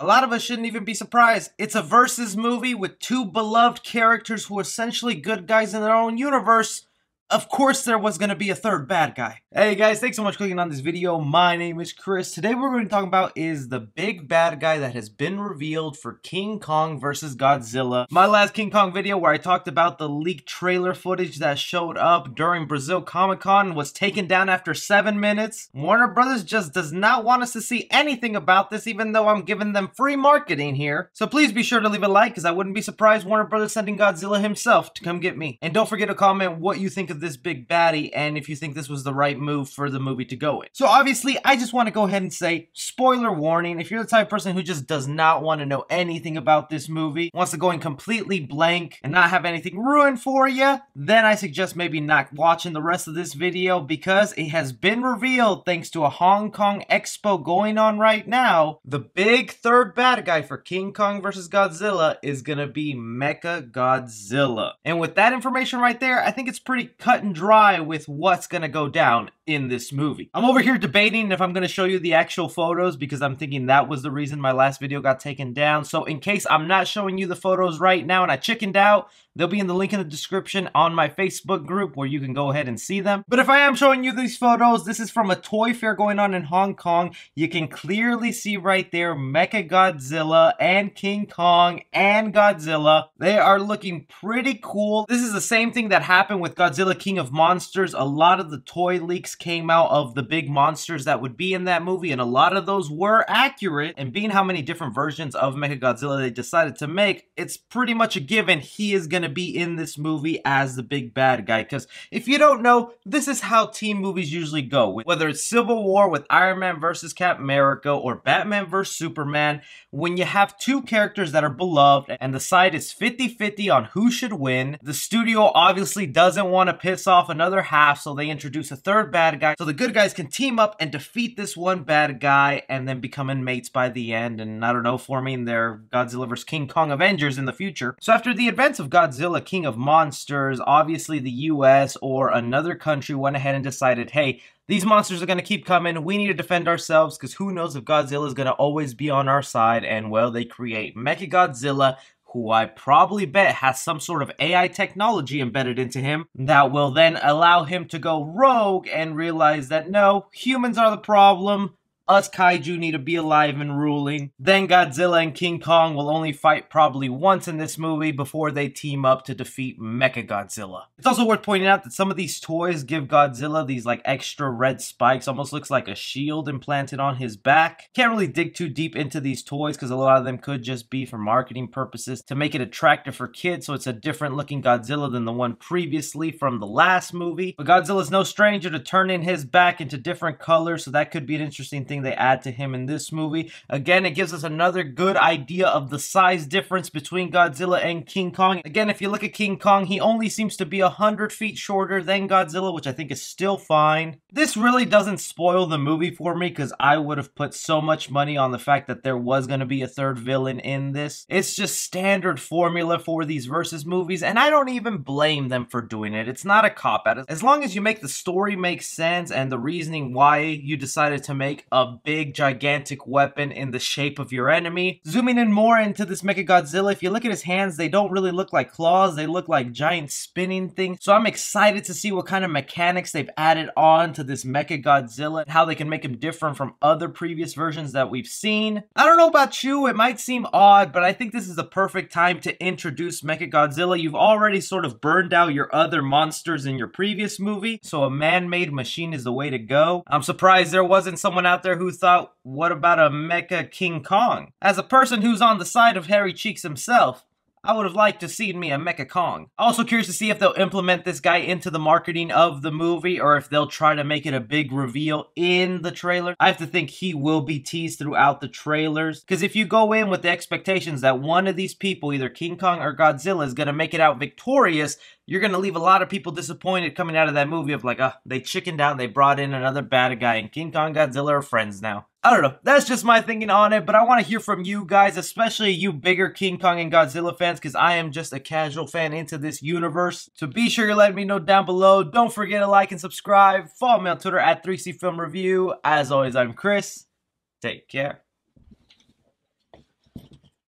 A lot of us shouldn't even be surprised. It's a versus movie with two beloved characters who are essentially good guys in their own universe. Of course there was going to be a third bad guy. Hey guys, thanks so much for clicking on this video. My name is Chris. Today what we're going to talk about is the big bad guy that has been revealed for King Kong vs. Godzilla. My last King Kong video where I talked about the leaked trailer footage that showed up during Brazil Comic-Con was taken down after 7 minutes. Warner Brothers just does not want us to see anything about this, even though I'm giving them free marketing here. So please be sure to leave a like, because I wouldn't be surprised Warner Brothers sending Godzilla himself to come get me. And don't forget to comment what you think of this big baddie and if you think this was the right move for the movie to go in. So obviously, I just want to go ahead and say, spoiler warning, if you're the type of person who just does not want to know anything about this movie, wants to go in completely blank and not have anything ruined for you, then I suggest maybe not watching the rest of this video, because it has been revealed, thanks to a Hong Kong expo going on right now, the big third bad guy for King Kong vs. Godzilla is gonna be Mechagodzilla. And with that information right there, I think it's pretty cut and dry with what's gonna go down in this movie. I'm over here debating if I'm going to show you the actual photos, because I'm thinking that was the reason my last video got taken down. So in case I'm not showing you the photos right now and I chickened out, they'll be in the link in the description on my Facebook group where you can go ahead and see them. But if I am showing you these photos, this is from a toy fair going on in Hong Kong. You can clearly see right there Mechagodzilla and King Kong and Godzilla. They are looking pretty cool. This is the same thing that happened with Godzilla King of Monsters. A lot of the toy leaks came out of the big monsters that would be in that movie, and a lot of those were accurate. And being how many different versions of Mechagodzilla they decided to make, it's pretty much a given he is going to be in this movie as the big bad guy. Because if you don't know, this is how team movies usually go. Whether it's Civil War with Iron Man versus Captain America or Batman versus Superman, when you have two characters that are beloved and the side is 50-50 on who should win, the studio obviously doesn't want to piss off another half, so they introduce a third bad guy so the good guys can team up and defeat this one bad guy and then becoming mates by the end, and I don't know, forming their Godzilla vs. King Kong Avengers in the future. So after the events of Godzilla King of Monsters, obviously the US or another country went ahead and decided, hey, these monsters are going to keep coming. We need to defend ourselves, because who knows if Godzilla is going to always be on our side. And well, they create Mechagodzilla, who I probably bet has some sort of AI technology embedded into him that will then allow him to go rogue and realize that no, humans are the problem. Us kaiju need to be alive and ruling. Then Godzilla and King Kong will only fight probably once in this movie before they team up to defeat Mechagodzilla. It's also worth pointing out that some of these toys give Godzilla these like extra red spikes. Almost looks like a shield implanted on his back. Can't really dig too deep into these toys because a lot of them could just be for marketing purposes to make it attractive for kids, so it's a different looking Godzilla than the one previously from the last movie. But Godzilla's no stranger to turning his back into different colors, so that could be an interesting thing they add to him in this movie. Again, it gives us another good idea of the size difference between Godzilla and King Kong. Again, if you look at King Kong, he only seems to be 100 feet shorter than Godzilla, which I think is still fine. This really doesn't spoil the movie for me, because I would have put so much money on the fact that there was going to be a third villain in this. It's just standard formula for these versus movies, and I don't even blame them for doing it. It's not a cop-out. As long as you make the story make sense and the reasoning why you decided to make a big gigantic weapon in the shape of your enemy. Zooming in more into this Mechagodzilla, if you look at his hands, they don't really look like claws, they look like giant spinning things. So I'm excited to see what kind of mechanics they've added on to this Mechagodzilla and how they can make him different from other previous versions that we've seen. I don't know about you, it might seem odd, but I think this is the perfect time to introduce Mechagodzilla. You've already sort of burned out your other monsters in your previous movie, so a man-made machine is the way to go. I'm surprised there wasn't someone out there who thought, what about a Mecha King Kong? As a person who's on the side of Hairy Cheeks himself, I would have liked to see me a Mecha Kong. Also curious to see if they'll implement this guy into the marketing of the movie, or if they'll try to make it a big reveal in the trailer. I have to think he will be teased throughout the trailers, because if you go in with the expectations that one of these people, either King Kong or Godzilla, is going to make it out victorious, you're going to leave a lot of people disappointed coming out of that movie of like, they chickened out, they brought in another bad guy, and King Kong, Godzilla are friends now. I don't know, that's just my thinking on it, but I want to hear from you guys, especially you bigger King Kong and Godzilla fans, because I am just a casual fan into this universe. So be sure you let me know down below. Don't forget to like and subscribe. Follow me on Twitter at 3C Film Review. As always, I'm Chris. Take care.